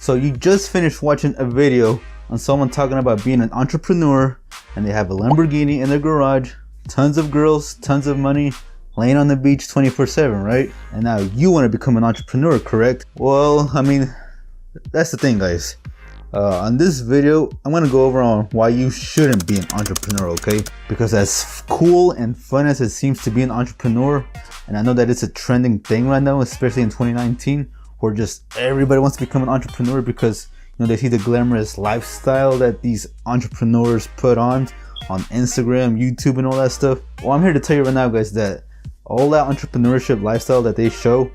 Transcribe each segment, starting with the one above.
So you just finished watching a video on someone talking about being an entrepreneur, and they have a Lamborghini in their garage, tons of girls, tons of money, laying on the beach 24/7, right? And now you want to become an entrepreneur, correct? Well, I mean, that's the thing, guys. On this video, I'm gonna go over on why you shouldn't be an entrepreneur, okay? Because as cool and fun as it seems to be an entrepreneur, and I know that it's a trending thing right now, especially in 2019, where just everybody wants to become an entrepreneur because they see the glamorous lifestyle that these entrepreneurs put on Instagram, YouTube, and all that stuff. Well, I'm here to tell you right now, guys, that all that entrepreneurship lifestyle that they show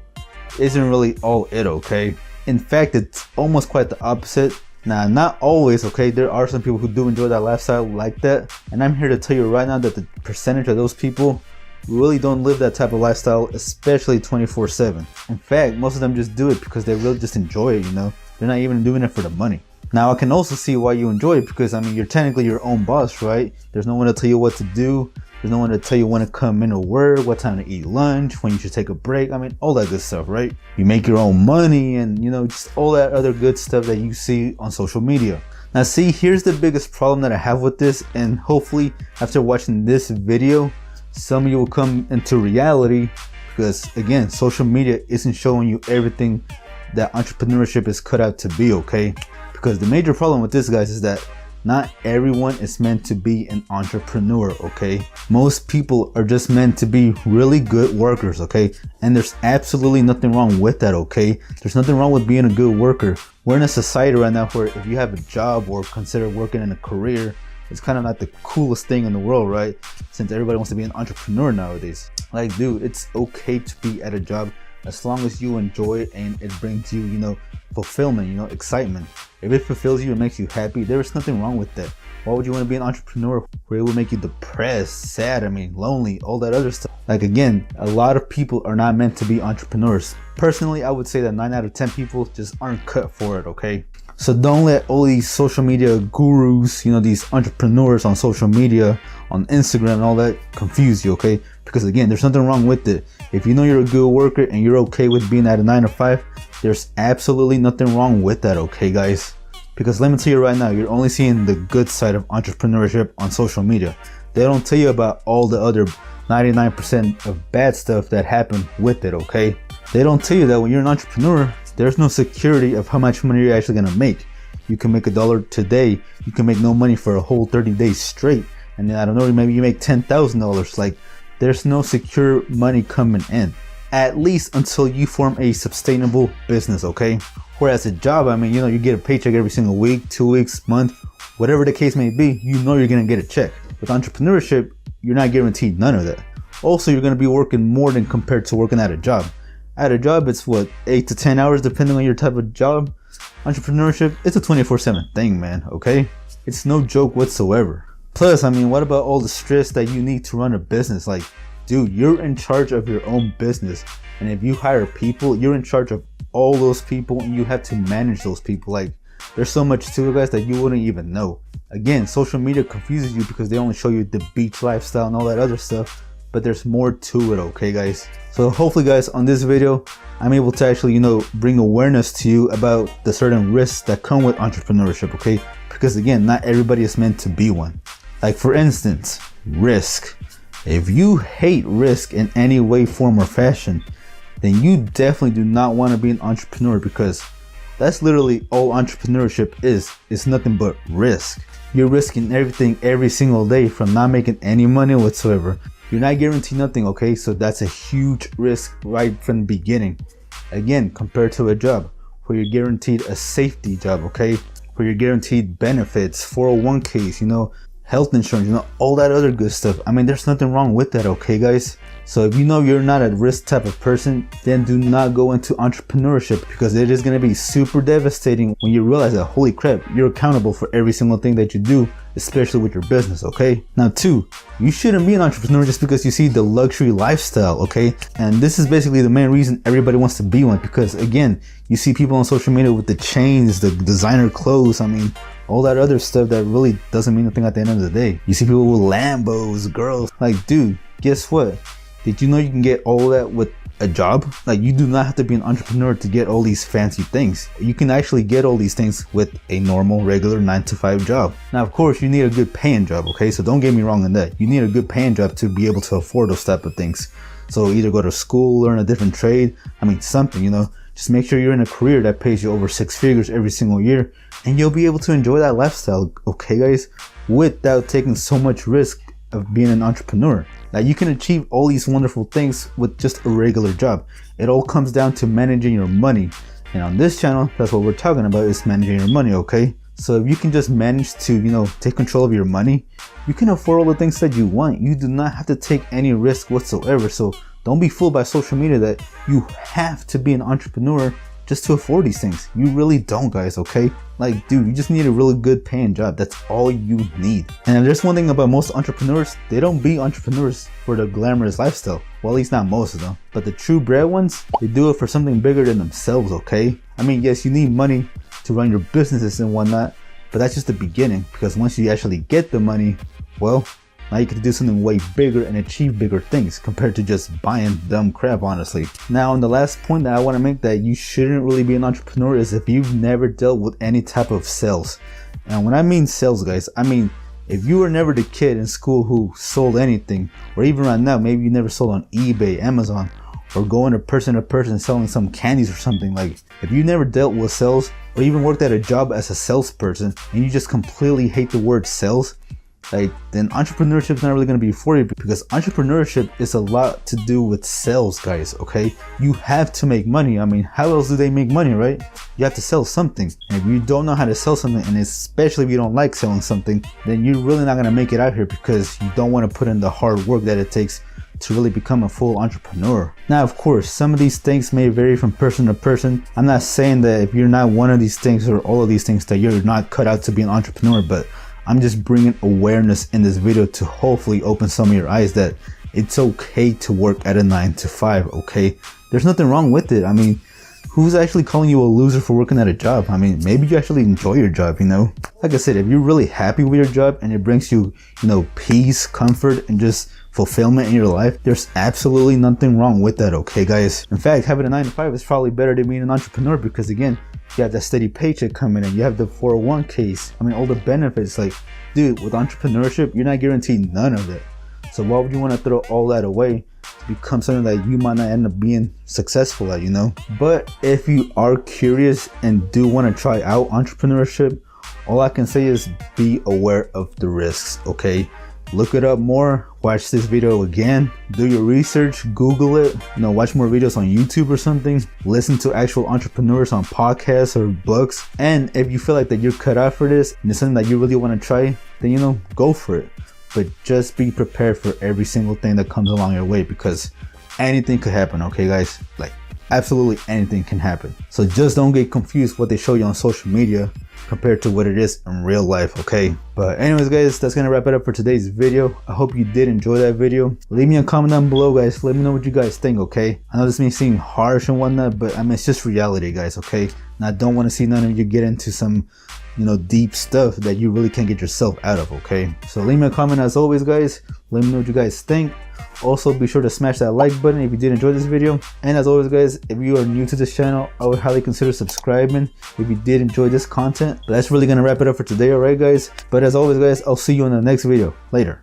isn't really all it, okay? In fact, it's almost quite the opposite. Now, not always, okay? There are some people who do enjoy that lifestyle like that, and I'm here to tell you right now that the percentage of those people really don't live that type of lifestyle, especially 24/7. In fact, most of them just do it because they really just enjoy it, They're not even doing it for the money. Now, I can also see why you enjoy it because, I mean, you're technically your own boss, right? There's no one to tell you what to do. There's no one to tell you when to come into work, what time to eat lunch, when you should take a break. I mean, all that good stuff, right? You make your own money and, just all that other good stuff that you see on social media. Now, see, here's the biggest problem that I have with this, and hopefully after watching this video, some of you will come into reality because, again, social media isn't showing you everything that entrepreneurship is cut out to be, okay? Because the major problem with this, guys, is that not everyone is meant to be an entrepreneur, okay? Most people are just meant to be really good workers, okay? And there's absolutely nothing wrong with that, okay? There's nothing wrong with being a good worker. We're in a society right now where if you have a job or consider working in a career, it's kind of not the coolest thing in the world, right? Since everybody wants to be an entrepreneur nowadays. Like, dude, it's okay to be at a job as long as you enjoy it and it brings you, fulfillment, excitement. If it fulfills you and makes you happy, there is nothing wrong with that. Why would you want to be an entrepreneur where it will make you depressed, sad, lonely, all that other stuff? Like, again, a lot of people are not meant to be entrepreneurs. Personally, I would say that 9 out of 10 people just aren't cut for it, okay? So don't let all these social media gurus, these entrepreneurs on social media, on Instagram and all that confuse you, okay? Because again, there's nothing wrong with it. If you know you're a good worker and you're okay with being at a 9 to 5, there's absolutely nothing wrong with that, okay, guys? Because let me tell you right now, you're only seeing the good side of entrepreneurship on social media. They don't tell you about all the other 99% of bad stuff that happen with it, okay? They don't tell you that when you're an entrepreneur, there's no security of how much money you're actually gonna make. You can make $1 today, you can make no money for a whole 30 days straight, and then I don't know, maybe you make $10,000. Like, there's no secure money coming in, at least until you form a sustainable business, okay? Whereas a job, you get a paycheck every single week, 2 weeks, month, whatever the case may be, you're gonna get a check. With entrepreneurship, you're not guaranteed none of that. Also, you're gonna be working more than compared to working at a job. At a job, it's what, 8 to 10 hours depending on your type of job. Entrepreneurship, it's a 24/7 thing, man, okay? It's no joke whatsoever. Plus, what about all the stress that you need to run a business? Like, dude, you're in charge of your own business. And if you hire people, you're in charge of all those people and you have to manage those people. Like, there's so much to it, guys, that you wouldn't even know. Again, social media confuses you because they only show you the beach lifestyle and all that other stuff. But there's more to it, okay, guys? So hopefully, guys, on this video, I'm able to actually, bring awareness to you about the certain risks that come with entrepreneurship, okay? Because again, not everybody is meant to be one. Like, for instance, risk. If you hate risk in any way, form, or fashion, then you definitely do not want to be an entrepreneur, because that's literally all entrepreneurship is. It's nothing but risk. You're risking everything every single day, from not making any money whatsoever. You're not guaranteed nothing, okay? So that's a huge risk right from the beginning. Again, compared to a job where you're guaranteed a safety job, okay? Where you're guaranteed benefits, 401ks, health insurance, all that other good stuff. There's nothing wrong with that, okay, guys? So if you know you're not a risk type of person, then do not go into entrepreneurship, because it is going to be super devastating when you realize that, holy crap, you're accountable for every single thing that you do, especially with your business, okay? Now, 2, you shouldn't be an entrepreneur just because you see the luxury lifestyle, okay? And this is basically the main reason everybody wants to be one, because again, you see people on social media with the chains, the designer clothes, all that other stuff that really doesn't mean nothing at the end of the day. You see people with Lambos, girls. Like, dude, guess what? Did you know you can get all that with a job. Like, you do not have to be an entrepreneur to get all these fancy things. You can actually get all these things with a normal, regular 9-to-5 job. Now, of course, you need a good paying job, okay? So don't get me wrong in that. You need a good paying job to be able to afford those type of things. So either go to school, learn a different trade. I mean, something, you know, just make sure you're in a career that pays you over 6 figures every single year, and you'll be able to enjoy that lifestyle, okay guys, without taking so much risk of being an entrepreneur. Now, you can achieve all these wonderful things with just a regular job. It all comes down to managing your money. And on this channel, that's what we're talking about, is managing your money, okay? So if you can just manage to, you know, take control of your money, you can afford all the things that you want. You do not have to take any risk whatsoever. So don't be fooled by social media that you have to be an entrepreneur just to afford these things. You really don't, guys, okay? Like, dude, you just need a really good paying job. That's all you need. And if there's one thing about most entrepreneurs, they don't be entrepreneurs for the glamorous lifestyle. Well, at least not most of them. But the true bred ones, they do it for something bigger than themselves, okay? I mean, yes, you need money to run your businesses and whatnot, but that's just the beginning, because once you actually get the money, well, now you can do something way bigger and achieve bigger things compared to just buying dumb crap, honestly. Now, and the last point that I want to make, that you shouldn't really be an entrepreneur, is if you've never dealt with any type of sales. And when I mean sales, guys, I mean if you were never the kid in school who sold anything, or even right now, maybe you never sold on eBay, Amazon, or going to person selling some candies or something. Like, if you never dealt with sales, or even worked at a job as a salesperson, and you just completely hate the word sales, like, then entrepreneurship is not really going to be for you, because entrepreneurship is a lot to do with sales, guys, okay? You have to make money. I mean, how else do they make money, right? You have to sell something. And if you don't know how to sell something, and especially if you don't like selling something, then you're really not going to make it out here, because you don't want to put in the hard work that it takes to really become a full entrepreneur. Now, of course, some of these things may vary from person to person. I'm not saying that if you're not one of these things or all of these things that you're not cut out to be an entrepreneur, but I'm just bringing awareness in this video to hopefully open some of your eyes that it's okay to work at a 9-to-5, okay? There's nothing wrong with it. I mean, who's actually calling you a loser for working at a job? I mean, maybe you actually enjoy your job, you know? Like I said, if you're really happy with your job and it brings you, you know, peace, comfort, and just fulfillment in your life, there's absolutely nothing wrong with that, okay guys? In fact, having a 9-to-5 is probably better than being an entrepreneur, because again, you have that steady paycheck coming in, you have the 401ks, I mean, all the benefits. Like, dude, with entrepreneurship, you're not guaranteed none of it. So why would you want to throw all that away to become something that you might not end up being successful at, you know? But if you are curious and do want to try out entrepreneurship, all I can say is be aware of the risks, okay? Look it up more, watch this video again, do your research, Google it, you know, watch more videos on YouTube or something, listen to actual entrepreneurs on podcasts or books. And if you feel like that you're cut out for this and it's something that you really want to try, then, you know, go for it. But just be prepared for every single thing that comes along your way, because anything could happen, okay guys? Like, absolutely anything can happen. So just don't get confused what they show you on social media compared to what it is in real life, okay? But anyways guys, that's gonna wrap it up for today's video. I hope you did enjoy that video. Leave me a comment down below, guys. Let me know what you guys think, okay? I know this may seem harsh and whatnot, but I mean, it's just reality, guys, okay? And I don't want to see none of you get into some, you know, deep stuff that you really can't get yourself out of, okay? So leave me a comment as always, guys. Let me know what you guys think. Also, be sure to smash that like button if you did enjoy this video. And as always guys, if you are new to this channel, I would highly consider subscribing if you did enjoy this content. But that's really gonna wrap it up for today, alright guys? But as always guys, I'll see you in the next video. Later.